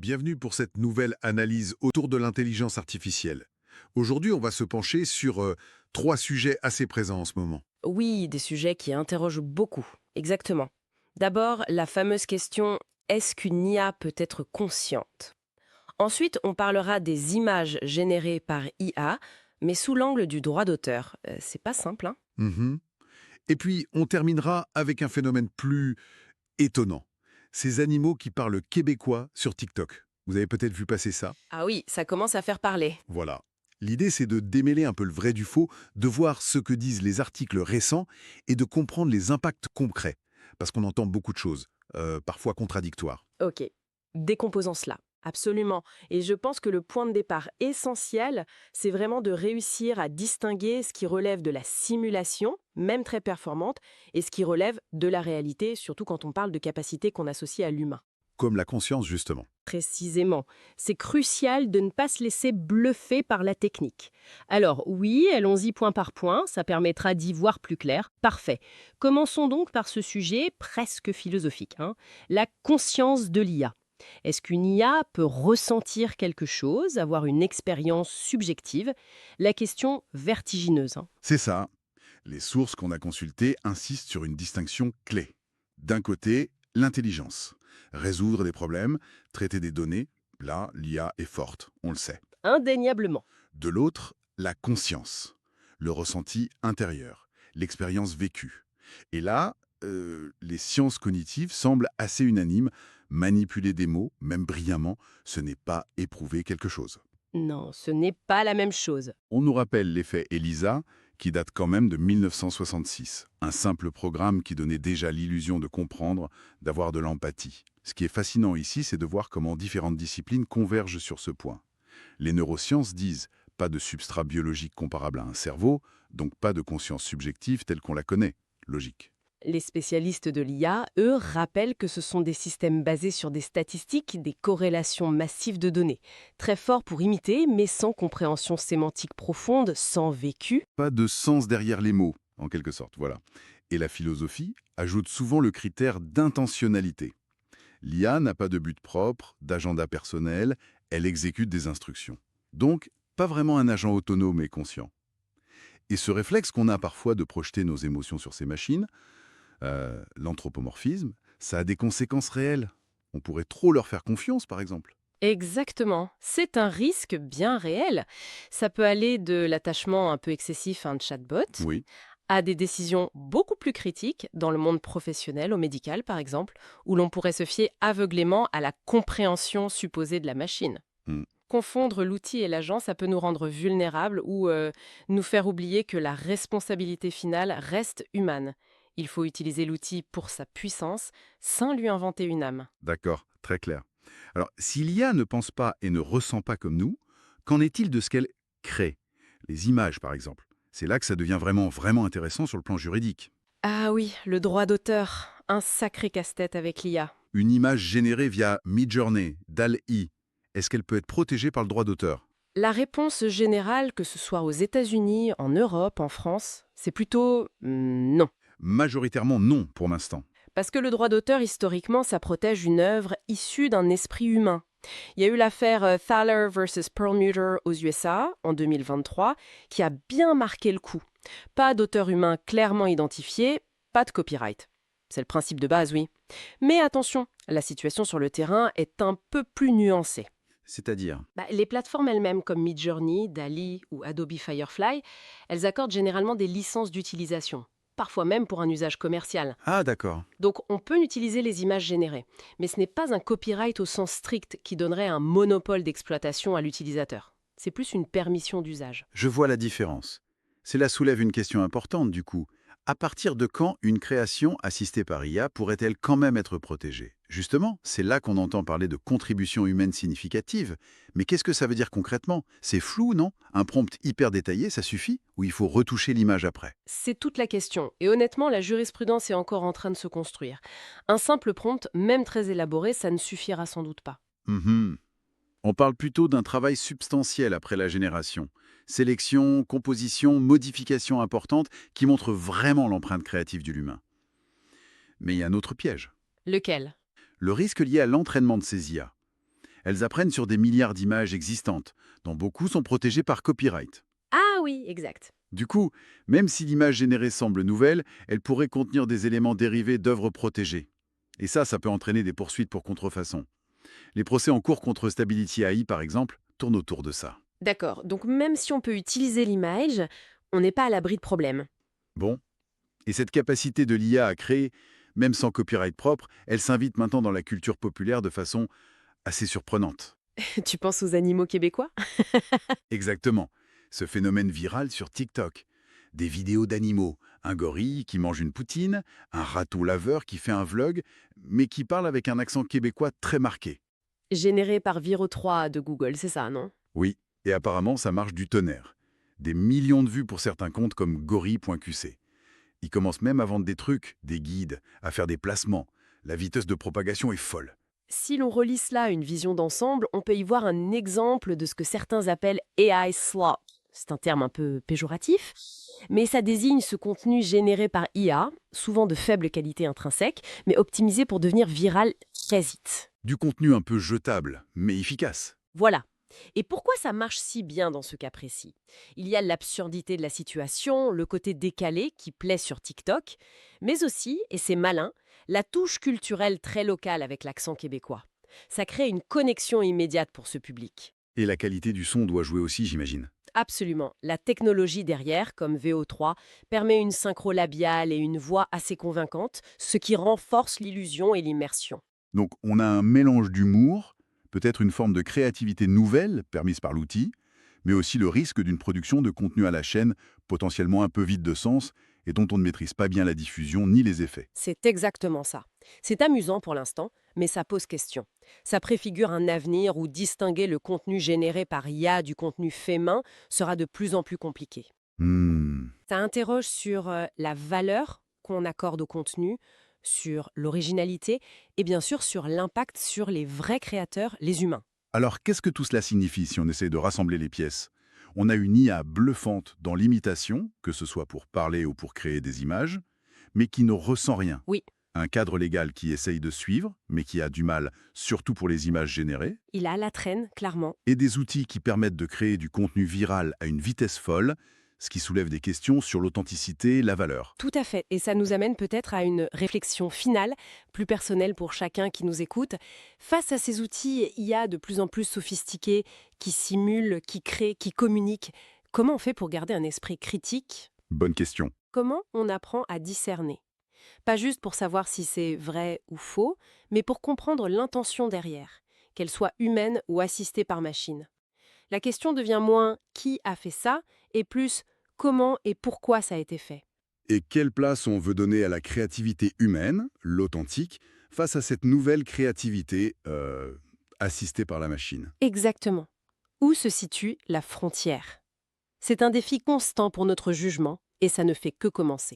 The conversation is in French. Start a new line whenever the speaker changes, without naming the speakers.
bienvenue pour cette nouvelle analyse autour de l'intelligence artificielle. Aujourd'hui, on va se pencher sur trois sujets assez présents en ce moment.
Oui, des sujets qui interrogent beaucoup. Exactement. D'abord, la fameuse question est-ce qu'une IA peut être consciente? Ensuite, on parlera des images générées par IA, mais sous l'angle du droit d'auteur. C'est pas simple, hein?
Mhm. Et puis, on terminera avec un phénomène plus étonnant. Ces animaux qui parlent québécois sur TikTok. Vous avez peut-être vu passer ça?
Ah oui, ça commence à faire parler.
Voilà. L'idée, c'est de démêler un peu le vrai du faux, de voir ce que disent les articles récents et de comprendre les impacts concrets. Parce qu'on entend beaucoup de choses, parfois contradictoires.
Ok, décomposons cela. Absolument. Et je pense que le point de départ essentiel, c'est vraiment de réussir à distinguer ce qui relève de la simulation, même très performante, et ce qui relève de la réalité, surtout quand on parle de capacités qu'on associe à l'humain.
Comme la conscience, justement.
Précisément. C'est crucial de ne pas se laisser bluffer par la technique. Alors oui, allons-y point par point, ça permettra d'y voir plus clair. Parfait. Commençons donc par ce sujet presque philosophique, hein, la conscience de l'IA. Est-ce qu'une IA peut ressentir quelque chose, avoir une expérience subjective? La question vertigineuse, hein.
C'est ça. Les sources qu'on a consultées insistent sur une distinction clé. D'un côté, l'intelligence. Résoudre des problèmes, traiter des données, là, l'IA est forte, on le sait.
Indéniablement.
De l'autre, la conscience. Le ressenti intérieur, l'expérience vécue. Et là, les sciences cognitives semblent assez unanimes. Manipuler des mots, même brillamment, ce n'est pas éprouver quelque chose.
Non, ce n'est pas la même chose.
On nous rappelle l'effet ELISA, qui date quand même de 1966. Un simple programme qui donnait déjà l'illusion de comprendre, d'avoir de l'empathie. Ce qui est fascinant ici, c'est de voir comment différentes disciplines convergent sur ce point. Les neurosciences disent pas de substrat biologique comparable à un cerveau, donc pas de conscience subjective telle qu'on la connaît. Logique.
Les spécialistes de l'IA, eux, rappellent que ce sont des systèmes basés sur des statistiques, des corrélations massives de données. Très forts pour imiter, mais sans compréhension sémantique profonde, sans vécu.
Pas de sens derrière les mots, en quelque sorte, voilà. Et la philosophie ajoute souvent le critère d'intentionnalité. L'IA n'a pas de but propre, d'agenda personnel, elle exécute des instructions. Donc, pas vraiment un agent autonome et conscient. Et ce réflexe qu'on a parfois de projeter nos émotions sur ces machines, l'anthropomorphisme, ça a des conséquences réelles. On pourrait trop leur faire confiance, par exemple.
Exactement. C'est un risque bien réel. Ça peut aller de l'attachement un peu excessif à un chatbot
Oui.
à des décisions beaucoup plus critiques dans le monde professionnel, au médical par exemple, où l'on pourrait se fier aveuglément à la compréhension supposée de la machine.
Hmm.
Confondre l'outil et l'agent, ça peut nous rendre vulnérables ou nous faire oublier que la responsabilité finale reste humaine. Il faut utiliser l'outil pour sa puissance sans lui inventer une âme.
D'accord, très clair. Alors, si l'IA ne pense pas et ne ressent pas comme nous, qu'en est-il de ce qu'elle crée? Les images, par exemple. C'est là que ça devient vraiment intéressant sur le plan juridique.
Ah oui, le droit d'auteur, un sacré casse-tête avec l'IA.
Une image générée via Midjourney, DALL-E, est-ce qu'elle peut être protégée par le droit d'auteur?
La réponse générale, que ce soit aux États-Unis, en Europe, en France, c'est plutôt non.
Majoritairement non, pour l'instant.
Parce que le droit d'auteur, historiquement, ça protège une œuvre issue d'un esprit humain. Il y a eu l'affaire Thaler versus Perlmutter aux USA en 2023 qui a bien marqué le coup. Pas d'auteur humain clairement identifié, pas de copyright. C'est le principe de base, oui. Mais attention, la situation sur le terrain est un peu plus nuancée.
C'est-à-dire?
Les plateformes elles-mêmes comme Midjourney, DALL-E ou Adobe Firefly, elles accordent généralement des licences d'utilisation, parfois même pour un usage commercial.
Ah, d'accord.
Donc on peut utiliser les images générées, mais ce n'est pas un copyright au sens strict qui donnerait un monopole d'exploitation à l'utilisateur. C'est plus une permission d'usage.
Je vois la différence. Cela soulève une question importante, du coup. À partir de quand une création assistée par IA pourrait-elle quand même être protégée? Justement, c'est là qu'on entend parler de contribution humaine significative. Mais qu'est-ce que ça veut dire concrètement? C'est flou, non? Un prompt hyper détaillé, ça suffit? Ou il faut retoucher l'image après?
C'est toute la question, et honnêtement, la jurisprudence est encore en train de se construire. Un simple prompt, même très élaboré, ça ne suffira sans doute pas.
Mhm. On parle plutôt d'un travail substantiel après la génération. Sélection, composition, modification importante qui montre vraiment l'empreinte créative de l'humain. Mais il y a un autre piège.
Lequel?
Le risque lié à l'entraînement de ces IA. Elles apprennent sur des milliards d'images existantes, dont beaucoup sont protégées par copyright.
Ah oui, exact.
Du coup, même si l'image générée semble nouvelle, elle pourrait contenir des éléments dérivés d'œuvres protégées. Et ça peut entraîner des poursuites pour contrefaçon. Les procès en cours contre Stability AI, par exemple, tournent autour de ça.
D'accord, donc même si on peut utiliser l'image, on n'est pas à l'abri de problèmes.
Bon, et cette capacité de l'IA à créer, même sans copyright propre, elle s'invite maintenant dans la culture populaire de façon assez surprenante.
Tu penses aux animaux québécois?
Exactement. Ce phénomène viral sur TikTok. Des vidéos d'animaux, un gorille qui mange une poutine, un raton laveur qui fait un vlog, mais qui parle avec un accent québécois très marqué.
Généré par Viro3 de Google, c'est ça, non?
Oui, et apparemment ça marche du tonnerre. Des millions de vues pour certains comptes comme gorille.qc. Ils commencent même à vendre des trucs, des guides, à faire des placements. La vitesse de propagation est folle.
Si l'on relie cela à une vision d'ensemble, on peut y voir un exemple de ce que certains appellent AI slop. C'est un terme un peu péjoratif, mais ça désigne ce contenu généré par IA, souvent de faible qualité intrinsèque, mais optimisé pour devenir viral très vite.
Du contenu un peu jetable, mais efficace.
Voilà. Et pourquoi ça marche si bien dans ce cas précis? Il y a l'absurdité de la situation, le côté décalé qui plaît sur TikTok, mais aussi, et c'est malin, la touche culturelle très locale avec l'accent québécois. Ça crée une connexion immédiate pour ce public.
Et la qualité du son doit jouer aussi, j'imagine.
Absolument. La technologie derrière, comme VO3, permet une synchro labiale et une voix assez convaincante, ce qui renforce l'illusion et l'immersion.
Donc on a un mélange d'humour, peut-être une forme de créativité nouvelle permise par l'outil, mais aussi le risque d'une production de contenu à la chaîne potentiellement un peu vide de sens et dont on ne maîtrise pas bien la diffusion ni les effets.
C'est exactement ça. C'est amusant pour l'instant, mais ça pose question. Ça préfigure un avenir où distinguer le contenu généré par IA du contenu fait main sera de plus en plus compliqué.
Hmm.
Ça interroge sur la valeur qu'on accorde au contenu, sur l'originalité et bien sûr sur l'impact sur les vrais créateurs, les humains.
Alors qu'est-ce que tout cela signifie si on essaie de rassembler les pièces? On a une IA bluffante dans l'imitation, que ce soit pour parler ou pour créer des images, mais qui ne ressent rien.
Oui,
Un cadre légal qui essaye de suivre, mais qui a du mal, surtout pour les images générées,
il a la traîne, clairement.
et des outils qui permettent de créer du contenu viral à une vitesse folle, ce qui soulève des questions sur l'authenticité et la valeur.
Tout à fait. Et ça nous amène peut-être à une réflexion finale, plus personnelle pour chacun qui nous écoute. Face à ces outils IA de plus en plus sophistiqués, qui simulent, qui créent, qui communiquent, comment on fait pour garder un esprit critique?
Bonne question.
Comment on apprend à discerner? Pas juste pour savoir si c'est vrai ou faux, mais pour comprendre l'intention derrière, qu'elle soit humaine ou assistée par machine. La question devient moins qui a fait ça et plus comment et pourquoi ça a été fait.
Et quelle place on veut donner à la créativité humaine, l'authentique, face à cette nouvelle créativité assistée par la machine?
Exactement. Où se situe la frontière? C'est un défi constant pour notre jugement et ça ne fait que commencer.